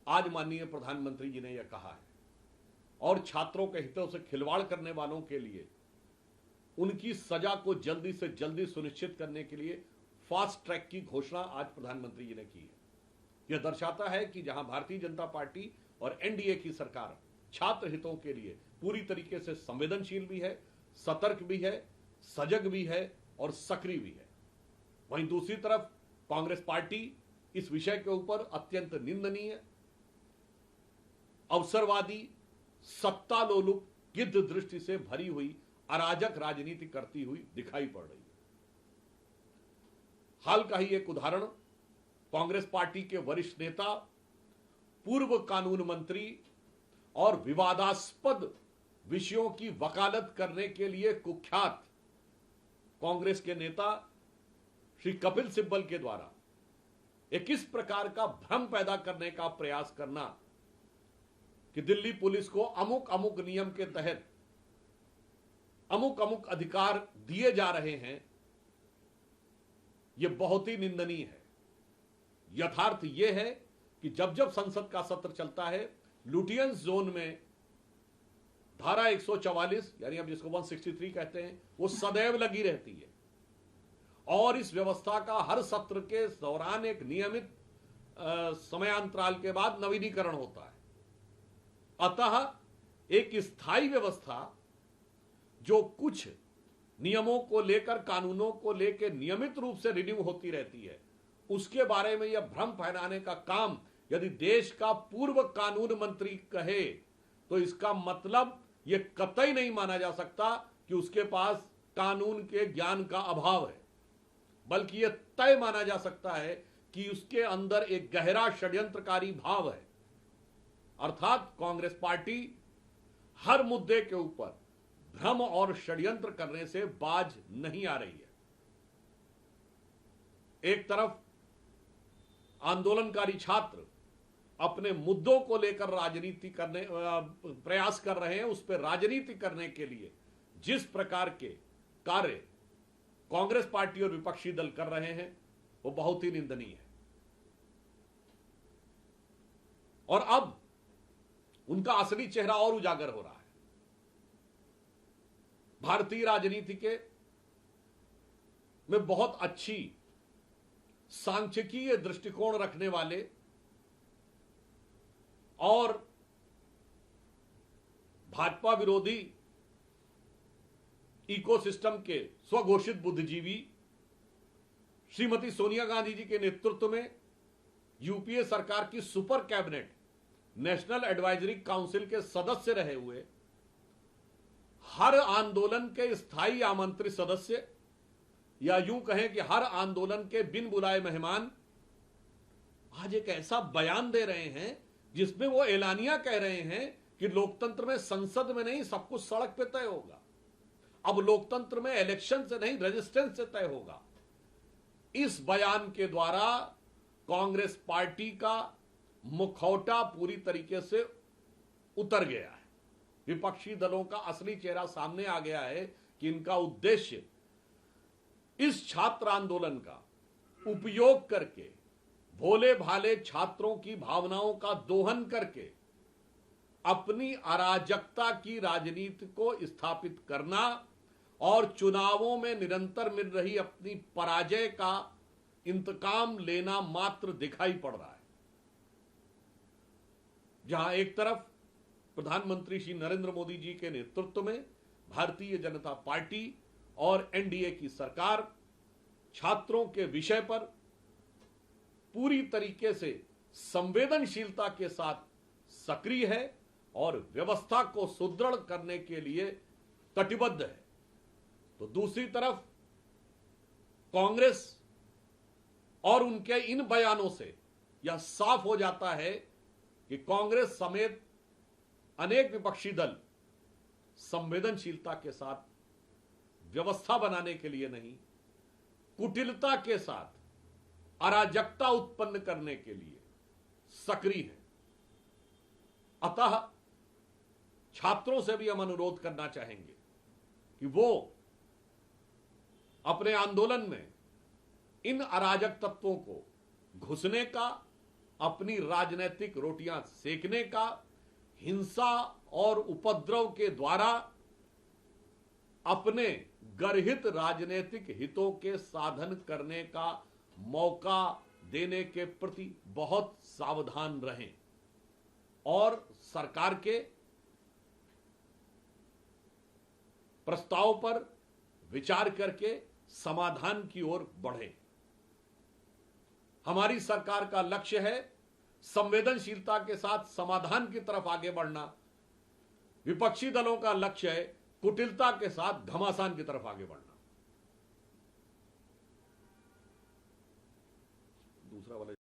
आज माननीय प्रधानमंत्री जी ने यह कहा है और छात्रों के हितों से खिलवाड़ करने वालों के लिए उनकी सजा को जल्दी से जल्दी सुनिश्चित करने के लिए फास्ट ट्रैक की घोषणा आज प्रधानमंत्री जी ने की है। यह दर्शाता है कि जहां भारतीय जनता पार्टी और एनडीए की सरकार छात्र हितों के लिए पूरी तरीके से संवेदनशील भी है, सतर्क भी है, सजग भी है और सक्रिय भी है, वहीं दूसरी तरफ कांग्रेस पार्टी इस विषय के ऊपर अत्यंत निंदनीय, अवसरवादी, सत्ता लोलुप, गिद्ध दृष्टि से भरी हुई अराजक राजनीति करती हुई दिखाई पड़ रही है। हाल का ही एक उदाहरण, कांग्रेस पार्टी के वरिष्ठ नेता, पूर्व कानून मंत्री और विवादास्पद विषयों की वकालत करने के लिए कुख्यात कांग्रेस के नेता श्री कपिल सिब्बल के द्वारा एक इस प्रकार का भ्रम पैदा करने का प्रयास करना कि दिल्ली पुलिस को अमुक अमुक नियम के तहत अमुक अमुक अधिकार दिए जा रहे हैं, यह बहुत ही निंदनीय है। यथार्थ यह है कि जब जब संसद का सत्र चलता है, लुटियंस जोन में धारा 144 यानी अब जिसको 163 कहते हैं, वो सदैव लगी रहती है और इस व्यवस्था का हर सत्र के दौरान एक नियमित समयांतराल के बाद नवीनीकरण होता है। अतः एक स्थायी व्यवस्था जो कुछ नियमों को लेकर, कानूनों को लेकर नियमित रूप से रिन्यू होती रहती है, उसके बारे में यह भ्रम फैलाने का काम यदि देश का पूर्व कानून मंत्री कहे तो इसका मतलब यह कतई नहीं माना जा सकता कि उसके पास कानून के ज्ञान का अभाव है, बल्कि यह तय माना जा सकता है कि उसके अंदर एक गहरा षड्यंत्रकारी भाव है। अर्थात कांग्रेस पार्टी हर मुद्दे के ऊपर भ्रम और षड्यंत्र करने से बाज नहीं आ रही है। एक तरफ आंदोलनकारी छात्र अपने मुद्दों को लेकर राजनीति करने प्रयास कर रहे हैं, उस पर राजनीति करने के लिए जिस प्रकार के कार्य कांग्रेस पार्टी और विपक्षी दल कर रहे हैं वो बहुत ही निंदनीय है। और अब उनका असली चेहरा और उजागर हो रहा है। भारतीय राजनीति के में बहुत अच्छी सांख्यिकीय दृष्टिकोण रखने वाले और भाजपा विरोधी इकोसिस्टम के स्वघोषित बुद्धिजीवी श्रीमती सोनिया गांधी जी के नेतृत्व में यूपीए सरकार की super cabinet national advisory council के सदस्य रहे हुए, हर आंदोलन के स्थायी आमंत्रित सदस्य या यूं कहें कि हर आंदोलन के बिन बुलाए मेहमान आज एक ऐसा बयान दे रहे हैं जिसमें वो एलानिया कह रहे हैं कि लोकतंत्र में संसद में नहीं, सब कुछ सड़क पे तय होगा। अब लोकतंत्र में इलेक्शन से नहीं, रेजिस्टेंस से तय होगा। इस बयान के द्वारा कांग्रेस पार्टी का मुखौटा पूरी तरीके से उतर गया है। विपक्षी दलों का असली चेहरा सामने आ गया है कि इनका उद्देश्य इस छात्र आंदोलन का उपयोग करके भोले भाले छात्रों की भावनाओं का दोहन करके अपनी अराजकता की राजनीति को स्थापित करना और चुनावों में निरंतर मिल रही अपनी पराजय का इंतकाम लेना मात्र दिखाई पड़ रहा है। जहां एक तरफ प्रधानमंत्री श्री नरेंद्र मोदी जी के नेतृत्व में भारतीय जनता पार्टी और एनडीए की सरकार छात्रों के विषय पर पूरी तरीके से संवेदनशीलता के साथ सक्रिय है और व्यवस्था को सुदृढ़ करने के लिए कटिबद्ध है, तो दूसरी तरफ कांग्रेस और उनके इन बयानों से यह साफ हो जाता है कि कांग्रेस समेत अनेक विपक्षी दल संवेदनशीलता के साथ व्यवस्था बनाने के लिए नहीं, कुटिलता के साथ अराजकता उत्पन्न करने के लिए सक्रिय है। अतः छात्रों से भी हम अनुरोध करना चाहेंगे कि वो अपने आंदोलन में इन अराजक तत्वों को घुसने का अपनी राजनीतिक रोटियां सेकने का, हिंसा और उपद्रव के द्वारा अपने गर्हित राजनीतिक हितों के साधन करने का मौका देने के प्रति बहुत सावधान रहें और सरकार के प्रस्ताव पर विचार करके समाधान की ओर बढ़ें। हमारी सरकार का लक्ष्य है संवेदनशीलता के साथ समाधान की तरफ आगे बढ़ना। विपक्षी दलों का लक्ष्य है कुटिलता के साथ घमासान की तरफ आगे बढ़ना। दूसरा वाला